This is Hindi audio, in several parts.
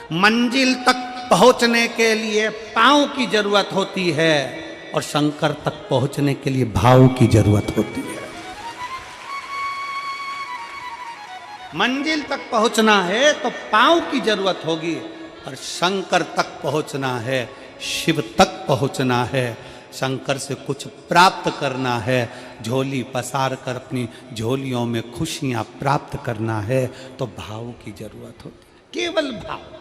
मंजिल तक पहुंचने के लिए पांव की जरूरत होती है और शंकर तक पहुंचने के लिए भाव की जरूरत होती है। मंजिल तक पहुंचना है तो पांव की जरूरत होगी और शंकर तक पहुंचना है, शिव तक पहुंचना है, शंकर से कुछ प्राप्त करना है, झोली पसार कर अपनी झोलियों में खुशियां प्राप्त करना है तो भाव की जरूरत होती है, केवल भाव।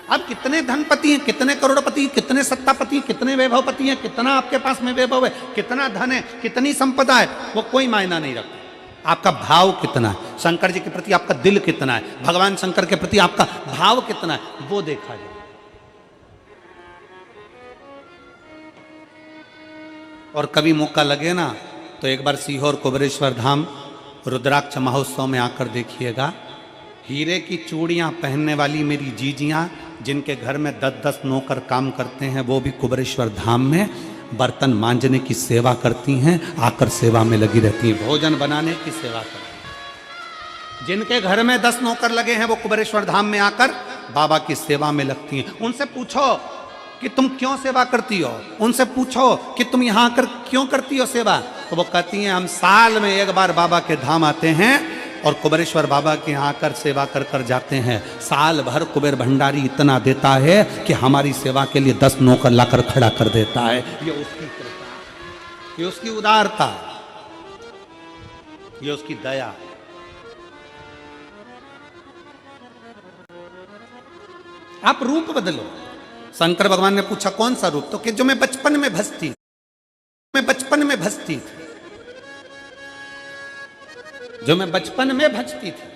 अब कितने धनपति हैं, कितने करोड़पति हैं, कितने सत्तापति हैं, कितने वैभवपति हैं, कितना आपके पास में वैभव है, कितना धन है, कितनी संपदा है, वो कोई मायना नहीं रखता। आपका भाव कितना है, शंकर जी के प्रति आपका दिल कितना है, भगवान शंकर के प्रति आपका भाव कितना है, वो देखा जाए। और कभी मौका लगे ना तो एक बार सीहोर कुबेरेश्वर धाम रुद्राक्ष महोत्सव में आकर देखिएगा। हीरे की चूड़ियां पहनने वाली मेरी जीजियां, जिनके घर में 10-10 नौकर काम करते हैं, वो भी कुबेरेश्वर धाम में बर्तन मांजने की सेवा करती हैं, आकर सेवा में लगी रहती हैं, भोजन बनाने की सेवा करती हैं। जिनके घर में 10 नौकर लगे हैं वो कुबेरेश्वर धाम में आकर बाबा की सेवा में लगती हैं। उनसे पूछो कि तुम क्यों सेवा करती हो, उनसे पूछो कि तुम यहाँ आकर क्यों करती हो सेवा, तो वो कहती हैं हम साल में एक बार बाबा के धाम आते हैं और कुबेरेश्वर बाबा के यहाँ आकर सेवा कर कर जाते हैं। साल भर कुबेर भंडारी इतना देता है कि हमारी सेवा के लिए 10 नौकर लाकर खड़ा कर देता है। ये उसकी कृपा, ये उसकी उदारता, ये उसकी दया। आप रूप बदलो। शंकर भगवान ने पूछा कौन सा रूप, तो कि जो मैं बचपन में भजती, मैं बचपन में भजती थी, जो मैं बचपन में भजती थी,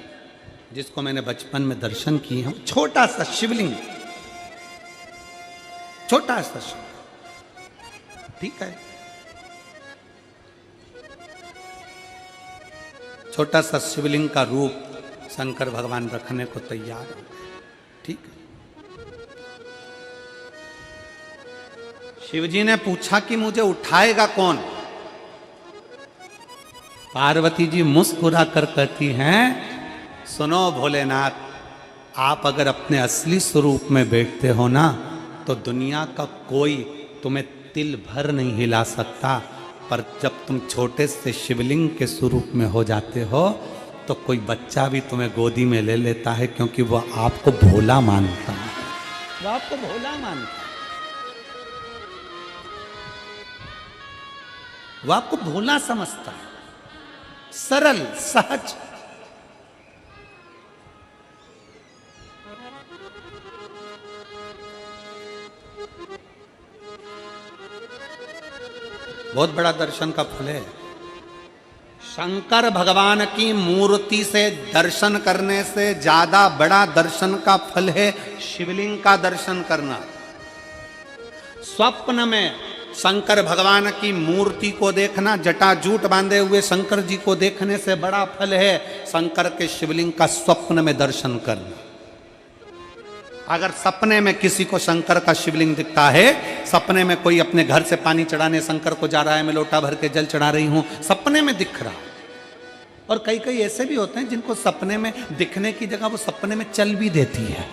जिसको मैंने बचपन में दर्शन किए हैं, छोटा सा शिवलिंग, छोटा सा शिवलिंग, ठीक है, छोटा सा शिवलिंग का रूप शंकर भगवान रखने को तैयार है, ठीक है। शिवजी ने पूछा कि मुझे उठाएगा कौन। पार्वती जी मुस्कुरा कर कहती हैं, सुनो भोलेनाथ, आप अगर अपने असली स्वरूप में बैठते हो ना तो दुनिया का कोई तुम्हें तिल भर नहीं हिला सकता, पर जब तुम छोटे से शिवलिंग के स्वरूप में हो जाते हो तो कोई बच्चा भी तुम्हें गोदी में ले लेता है, क्योंकि वह आपको भोला मानता है, वह आपको भोला मानता है, वह आपको भोला समझता है, सरल सहज। बहुत बड़ा दर्शन का फल है। शंकर भगवान की मूर्ति से दर्शन करने से ज्यादा बड़ा दर्शन का फल है शिवलिंग का दर्शन करना। स्वप्न में शंकर भगवान की मूर्ति को देखना, जटाजूट बांधे हुए शंकर जी को देखने से बड़ा फल है शंकर के शिवलिंग का स्वप्न में दर्शन करना। अगर सपने में किसी को शंकर का शिवलिंग दिखता है, सपने में कोई अपने घर से पानी चढ़ाने शंकर को जा रहा है, मैं लोटा भर के जल चढ़ा रही हूं, सपने में दिख रहा। और कई कई ऐसे भी होते हैं जिनको सपने में दिखने की जगह वो सपने में चल भी देती है।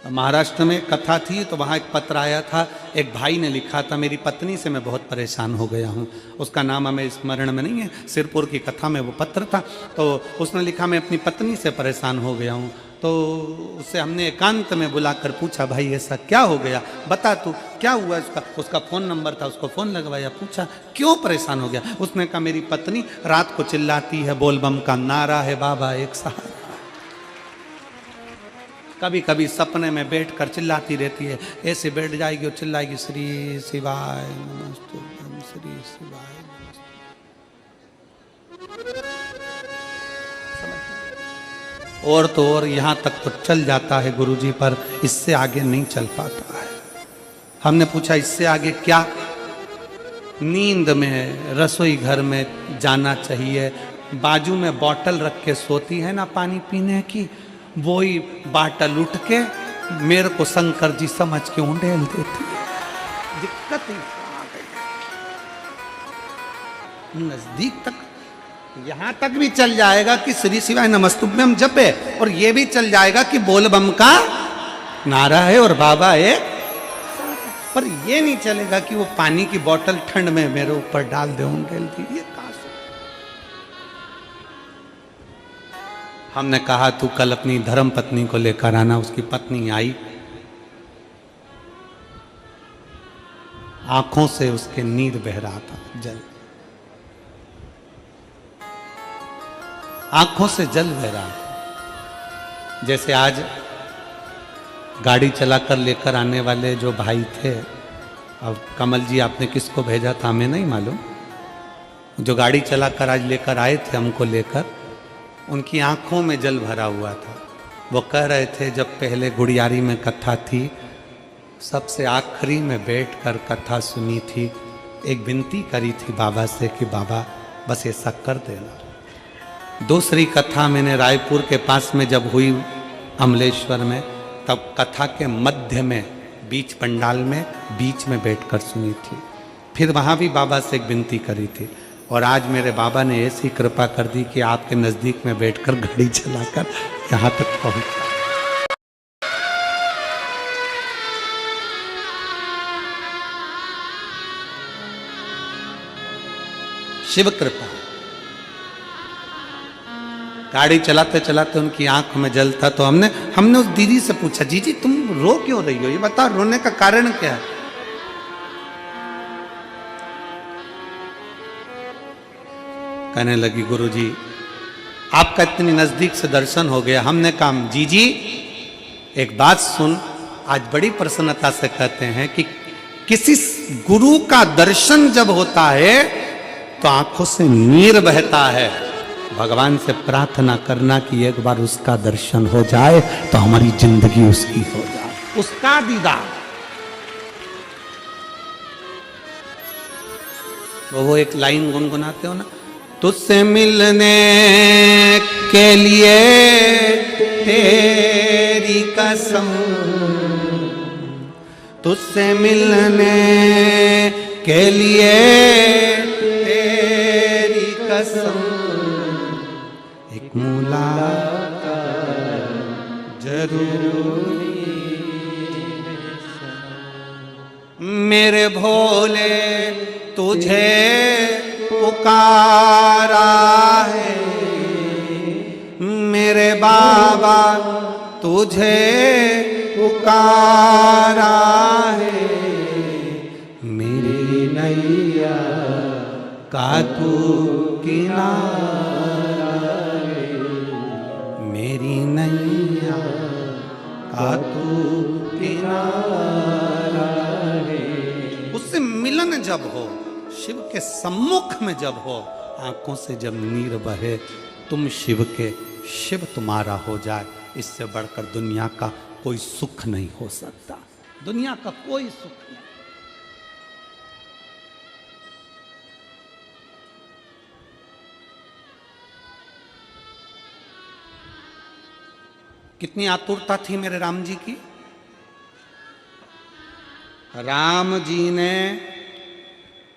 महाराष्ट्र में कथा थी तो वहाँ एक पत्र आया था, एक भाई ने लिखा था, मेरी पत्नी से मैं बहुत परेशान हो गया हूँ, उसका नाम हमें स्मरण में नहीं है, सिरपुर की कथा में वो पत्र था। तो उसने लिखा मैं अपनी पत्नी से परेशान हो गया हूँ। तो उससे हमने एकांत में बुलाकर पूछा, भाई ऐसा क्या हो गया, बता तू क्या हुआ। उसका फ़ोन नंबर था, उसको फ़ोन लगवाया, पूछा क्यों परेशान हो गया। उसने कहा मेरी पत्नी रात को चिल्लाती है, बोल बम का नारा है बाबा एक सहारा। कभी कभी सपने में बैठकर चिल्लाती रहती है, ऐसे बैठ जाएगी और चिल्लाएगी श्री शिवाय नमस्तुभ्यं, श्री शिवाय नमस्तुभ्यं। और तो और यहाँ तक तो चल जाता है गुरुजी, पर इससे आगे नहीं चल पाता है। हमने पूछा इससे आगे क्या। नींद में रसोई घर में जाना चाहिए, बाजू में बोतल रख के सोती है ना पानी पीने की, वही बाटल उठ के मेरे को शंकर जी समझ के उंडेल देती है। दिक्कत ही आ गई। नजदीक तक, यहां तक भी चल जाएगा कि श्री शिवाय नमस्तुभ्यम जपे, और ये भी चल जाएगा कि बोल बम का नारा है और बाबा एक, पर ये नहीं चलेगा कि वो पानी की बोतल ठंड में मेरे ऊपर डाल दे उनके लिए। ये कहां से? हमने कहा तू कल अपनी धर्म पत्नी को लेकर आना। उसकी पत्नी आई, आंखों से उसके नीर बह रहा था, जल, आंखों से जल बह रहा था। जैसे आज गाड़ी चलाकर लेकर आने वाले जो भाई थे, अब कमल जी आपने किसको भेजा था हमें नहीं मालूम, जो गाड़ी चलाकर आज लेकर आए थे हमको लेकर, उनकी आंखों में जल भरा हुआ था। वो कह रहे थे जब पहले गुड़ियारी में कथा थी, सबसे आखिरी में बैठकर कथा सुनी थी, एक विनती करी थी बाबा से कि बाबा बस ऐसा कर देना। दूसरी कथा मैंने रायपुर के पास में जब हुई अमलेश्वर में, तब कथा के मध्य में बीच पंडाल में बीच में बैठकर सुनी थी। फिर वहाँ भी बाबा से एक विनती करी थी, और आज मेरे बाबा ने ऐसी कृपा कर दी कि आपके नज़दीक में बैठकर गाड़ी चलाकर यहाँ तक पहुँचा। शिव कृपा। गाड़ी चलाते चलाते उनकी आंख में जल था, तो हमने उस दीदी से पूछा, जीजी तुम रो क्यों रही हो, ये बताओ रोने का कारण क्या है? कहने लगी गुरुजी आपका इतनी नजदीक से दर्शन हो गया। हमने कहा जीजी एक बात सुन, आज बड़ी प्रसन्नता से कहते हैं कि किसी गुरु का दर्शन जब होता है तो आंखों से नीर बहता है। भगवान से प्रार्थना करना कि एक बार उसका दर्शन हो जाए तो हमारी जिंदगी उसकी हो जाए, उसका दीदार। वो एक लाइन गुनगुनाते हो ना, तुझसे मिलने के लिए तेरी कसम, तुझसे मिलने के लिए तेरी कसम, एक मुलाकात जरूरी, मेरे भोले तुझे पुकारा है, मेरे बाबा तुझे पुकारा है, मेरी नैया का तू किनारा है, मेरी नैया का तू किनारा है। उससे मिलन जब हो, शिव के सम्मुख में जब हो, आंखों से जब नीर बहे, तुम शिव के, शिव तुम्हारा हो जाए, इससे बढ़कर दुनिया का कोई सुख नहीं हो सकता, दुनिया का कोई सुख नहीं। कितनी आतुरता थी मेरे राम जी की। राम जी ने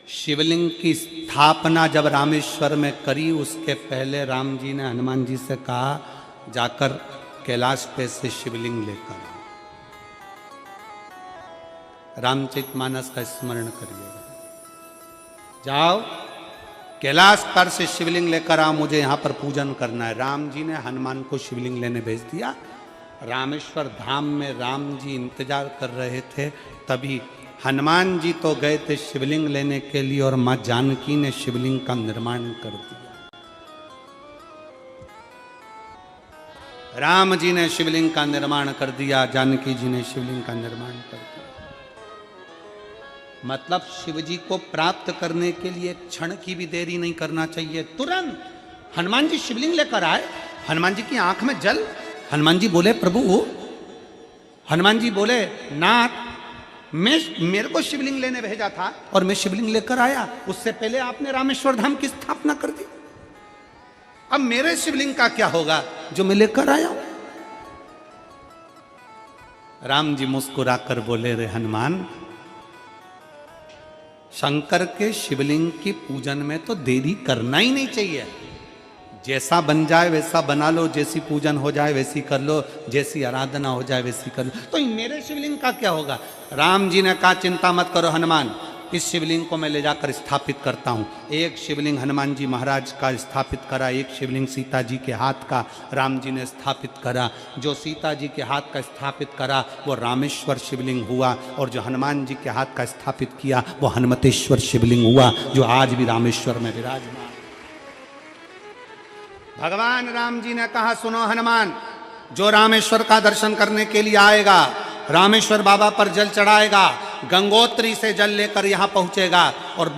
शिवलिंग की स्थापना जब रामेश्वर में करी, उसके पहले राम जी ने हनुमान जी से कहा जाकर कैलाश पे से शिवलिंग लेकर आओ। रामचरितमानस का स्मरण करिएगा, जाओ कैलाश पर से शिवलिंग लेकर आओ, मुझे यहाँ पर पूजन करना है। राम जी ने हनुमान को शिवलिंग लेने भेज दिया। रामेश्वर धाम में राम जी इंतजार कर रहे थे, तभी हनुमान जी तो गए थे शिवलिंग लेने के लिए, और मां जानकी ने शिवलिंग का निर्माण कर दिया। राम जी ने शिवलिंग का निर्माण कर दिया, जानकी जी ने शिवलिंग का निर्माण कर दिया। मतलब शिव जी को प्राप्त करने के लिए एक क्षण की भी देरी नहीं करना चाहिए, तुरंत हनुमान जी शिवलिंग लेकर आए। हनुमान जी की आंख में जल। हनुमान जी बोले प्रभु, हनुमान जी बोले नाथ, मेरे को शिवलिंग लेने भेजा था और मैं शिवलिंग लेकर आया, उससे पहले आपने रामेश्वर धाम की स्थापना कर दी। अब मेरे शिवलिंग का क्या होगा जो मैं लेकर आया हूं? राम जी मुस्कुराकर बोले, रे हनुमान, शंकर के शिवलिंग के पूजन में तो देरी करना ही नहीं चाहिए। जैसा बन जाए वैसा बना लो, जैसी पूजन हो जाए वैसी कर लो, जैसी आराधना हो जाए वैसी कर लो। तो मेरे शिवलिंग का क्या होगा? राम जी ने कहा चिंता मत करो हनुमान, इस शिवलिंग को मैं ले जाकर स्थापित करता हूँ। एक शिवलिंग हनुमान जी महाराज का स्थापित करा, एक शिवलिंग सीता जी के हाथ का राम जी ने स्थापित करा। जो सीता जी के हाथ का स्थापित करा वो रामेश्वर शिवलिंग हुआ, और जो हनुमान जी के हाथ का स्थापित किया वो हनुमतेश्वर शिवलिंग हुआ, जो आज भी रामेश्वर में विराजमान। भगवान राम जी ने कहा सुनो हनुमान, जो रामेश्वर का दर्शन करने के लिए आएगा, रामेश्वर बाबा पर जल चढ़ाएगा, गंगोत्री से जल लेकर यहाँ पहुँचेगा, और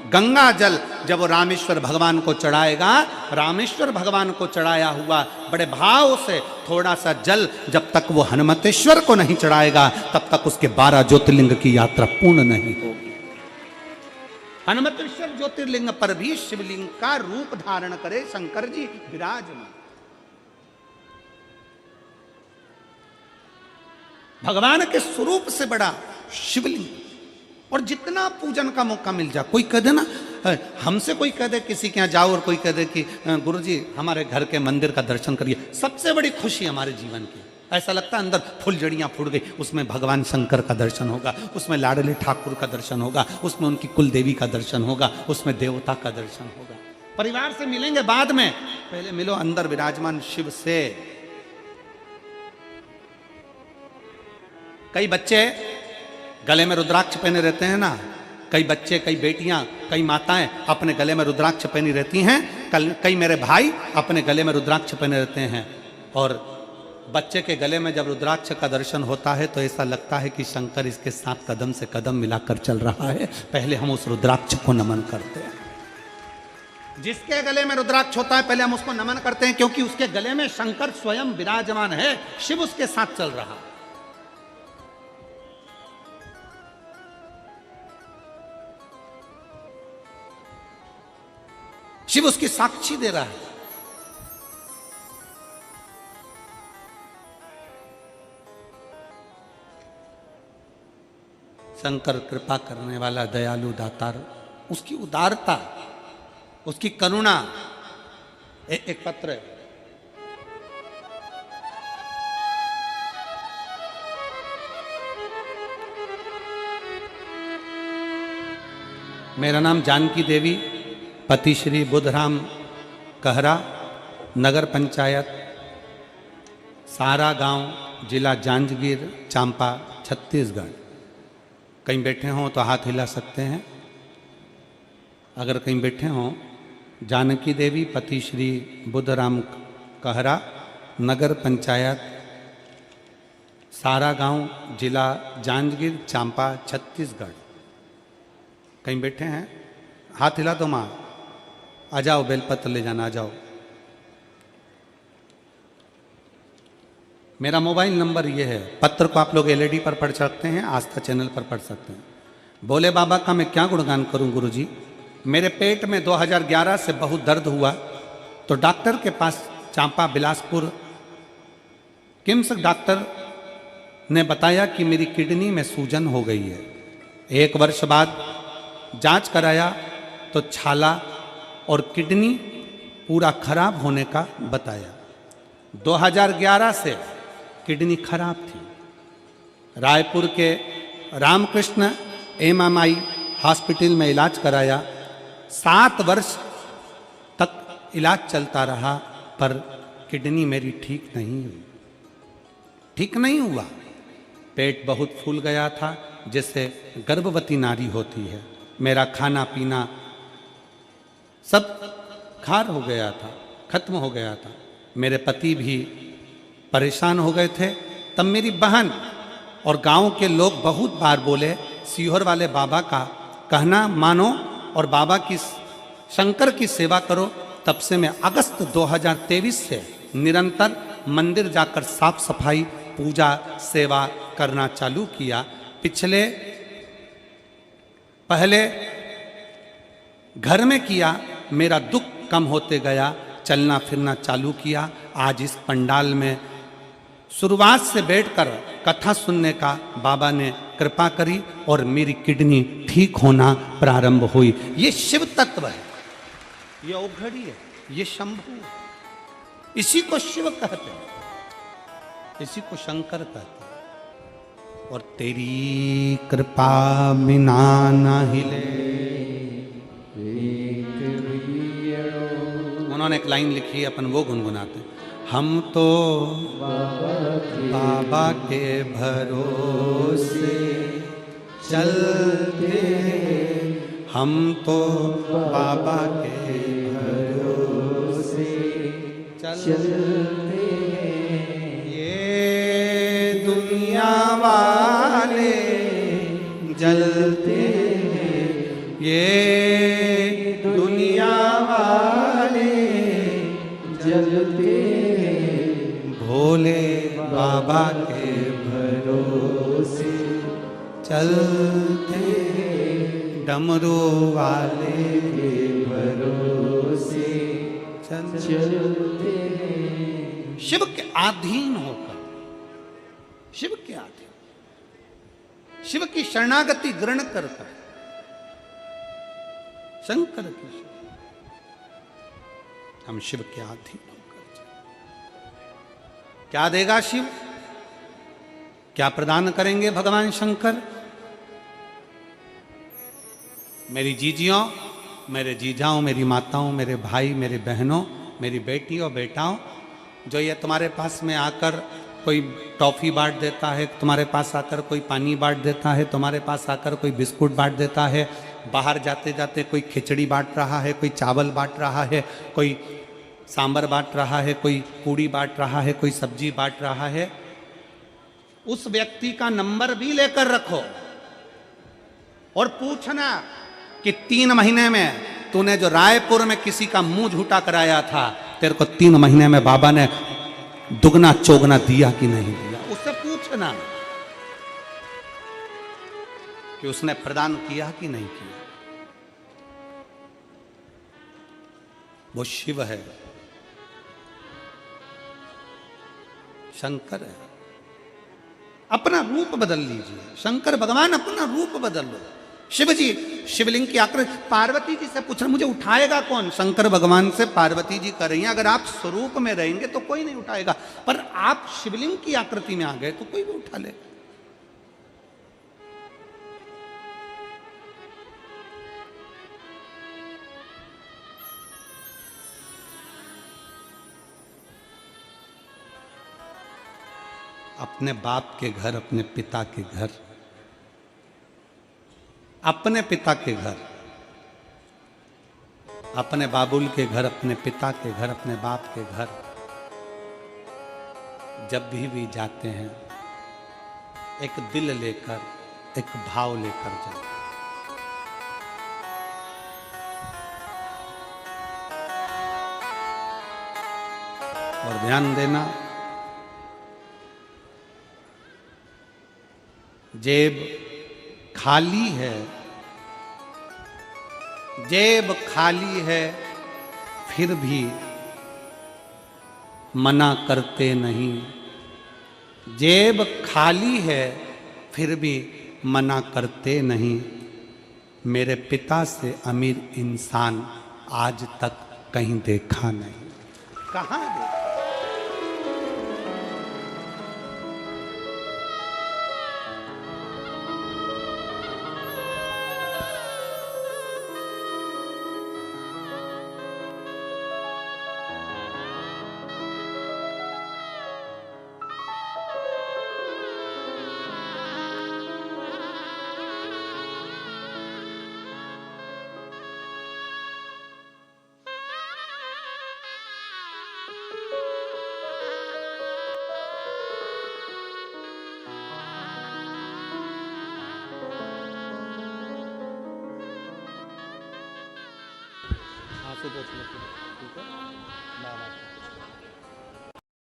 गंगा जल जब वो रामेश्वर भगवान को चढ़ाएगा, रामेश्वर भगवान को चढ़ाया हुआ बड़े भाव से थोड़ा सा जल जब तक वो हनुमतेश्वर को नहीं चढ़ाएगा तब तक उसके 12 ज्योतिर्लिंग की यात्रा पूर्ण नहीं होगी। हनुमतेश्वर ज्योतिर्लिंग पर भी शिवलिंग का रूप धारण करे शंकर जी विराजमान। भगवान के स्वरूप से बड़ा शिवलिंग, और जितना पूजन का मौका मिल जाए, कोई कह दे ना, हमसे कोई कह दे किसी के यहाँ जाओ और कोई कह दे कि गुरुजी हमारे घर के मंदिर का दर्शन करिए, सबसे बड़ी खुशी हमारे जीवन की। ऐसा लगता है अंदर फुलझड़ियाँ फूट गई, उसमें भगवान शंकर का दर्शन होगा, उसमें लाडले ठाकुर का दर्शन होगा, उसमें उनकी कुल देवी का दर्शन होगा, उसमें देवता का दर्शन होगा। परिवार से मिलेंगे बाद में, पहले मिलो अंदर विराजमान शिव से। कई बच्चे गले में रुद्राक्ष पहने रहते हैं ना, कई बच्चे, कई बेटियां, कई माताएं अपने गले में रुद्राक्ष पहनी रहती हैं, कई मेरे भाई अपने गले में रुद्राक्ष पहने रहते हैं। और बच्चे के गले में जब रुद्राक्ष का दर्शन होता है तो ऐसा लगता है कि शंकर इसके साथ कदम से कदम मिलाकर चल रहा है। पहले हम उस रुद्राक्ष को नमन करते हैं। जिसके गले में रुद्राक्ष होता है पहले हम उसको नमन करते हैं, क्योंकि उसके गले में शंकर स्वयं विराजमान है, शिव उसके साथ चल रहा है। शिव उसकी साक्षी दे रहा है। शंकर कृपा करने वाला दयालु दातार, उसकी उदारता, उसकी करुणा। एक पत्र है, मेरा नाम जानकी देवी, पति श्री बुद्धराम कहरा, नगर पंचायत सारा गांव, जिला जांजगीर चांपा, छत्तीसगढ़। कहीं बैठे हों तो हाथ हिला सकते हैं। अगर कहीं बैठे हों, जानकी देवी, पति श्री बुद्धराम कहरा, नगर पंचायत सारा गांव, जिला जांजगीर चांपा, छत्तीसगढ़। कहीं बैठे हैं, हाथ हिला दो माँ, आ जाओ, बेलपत्र ले जाना, आ जाओ। मेरा मोबाइल नंबर ये है। पत्र को आप लोग एलईडी पर पढ़ सकते हैं, आस्था चैनल पर पढ़ सकते हैं। भोले बाबा का मैं क्या गुणगान करूं गुरुजी। मेरे पेट में 2011 से बहुत दर्द हुआ, तो डॉक्टर के पास चांपा बिलासपुर किम्स डॉक्टर ने बताया कि मेरी किडनी में सूजन हो गई है। 1 वर्ष बाद जांच कराया तो छाला और किडनी पूरा खराब होने का बताया। 2011 से किडनी खराब थी। रायपुर के रामकृष्ण एमएमआई हॉस्पिटल में इलाज कराया। 7 वर्ष तक इलाज चलता रहा, पर किडनी मेरी ठीक नहीं हुई, ठीक नहीं हुआ। पेट बहुत फूल गया था, जैसे गर्भवती नारी होती है। मेरा खाना पीना सब खार हो गया था, खत्म हो गया था। मेरे पति भी परेशान हो गए थे। तब मेरी बहन और गांव के लोग बहुत बार बोले, सीहोर वाले बाबा का कहना मानो और बाबा की, शंकर की सेवा करो। तब से मैं अगस्त 2023 से निरंतर मंदिर जाकर साफ सफाई, पूजा, सेवा करना चालू किया। पहले घर में किया, मेरा दुख कम होते गया, चलना फिरना चालू किया। आज इस पंडाल में शुरुआत से बैठकर कथा सुनने का बाबा ने कृपा करी और मेरी किडनी ठीक होना प्रारंभ हुई। ये शिव तत्व है, ये औघड़ी है, ये शंभु है। इसी को शिव कहते हैं, इसी को शंकर कहते हैं। और तेरी कृपा बिना न हिले। उन्होंने एक लाइन लिखी है, अपन वो गुनगुनाते हैं। हम तो बाबा के भरोसे चलते, हम तो बाबा के भरोसे चलते, ये दुनिया वाले जलते, ये दुनिया वाले जलते, भोले बाबा के भरोसे चलते, डमरू वाले के भरोसे चलते। शिव के अधीन होकर, शिव के अधीन, शिव की शरणागति ग्रहण कर शंकर की, हम शिव के अधीन होकर क्या देगा शिव, क्या प्रदान करेंगे भगवान शंकर? मेरी जीजियों, मेरे जीजाओं, मेरी माताओं, मेरे भाई, मेरे बहनों, मेरी बेटी और बेटाओं, जो ये तुम्हारे पास में आकर कोई टॉफ़ी बांट देता है, तुम्हारे पास आकर कोई पानी बांट देता है, तुम्हारे पास आकर कोई बिस्कुट बांट देता है, बाहर जाते जाते कोई खिचड़ी बांट रहा है, कोई चावल बांट रहा है, कोई सांबर बांट रहा है, कोई पूड़ी बांट रहा है, कोई सब्जी बांट रहा है, उस व्यक्ति का नंबर भी लेकर रखो और पूछना कि 3 महीने में तूने जो रायपुर में किसी का मुंह झूठा कराया था, तेरे को 3 महीने में बाबा ने दुगना चौगना दिया कि नहीं दिया। उससे पूछना कि उसने प्रदान किया कि नहीं किया। वो शिव है, शंकर है। अपना रूप बदल लीजिए, शंकर भगवान अपना रूप बदल लो। शिव जी शिवलिंग की आकृति, पार्वती जी से पूछ रहे मुझे उठाएगा कौन? शंकर भगवान से पार्वती जी कर रही हैं, अगर आप स्वरूप में रहेंगे तो कोई नहीं उठाएगा, पर आप शिवलिंग की आकृति में आ गए तो कोई भी उठा ले। अपने बाप के घर, अपने पिता के घर, अपने पिता के घर, अपने बाबुल के घर, अपने पिता के घर, अपने बाप के घर जब भी जाते हैं, एक दिल लेकर, एक भाव लेकर जाओ। और ध्यान देना, जेब खाली है, जेब खाली है, फिर भी मना करते नहीं। जेब खाली है, फिर भी मना करते नहीं। मेरे पिता से अमीर इंसान आज तक कहीं देखा नहीं। कहाँ देखा?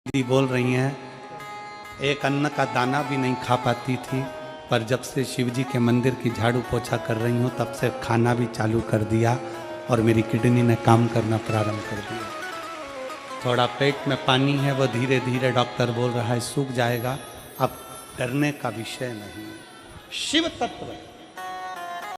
दीदी बोल रही हैं, एक अन्न का दाना भी नहीं खा पाती थी, पर जब से शिवजी के मंदिर की झाड़ू पोछा कर रही हूँ तब से खाना भी चालू कर दिया और मेरी किडनी ने काम करना प्रारंभ कर दिया। थोड़ा पेट में पानी है, वो धीरे धीरे डॉक्टर बोल रहा है सूख जाएगा। अब डरने का विषय नहीं है। शिव तत्व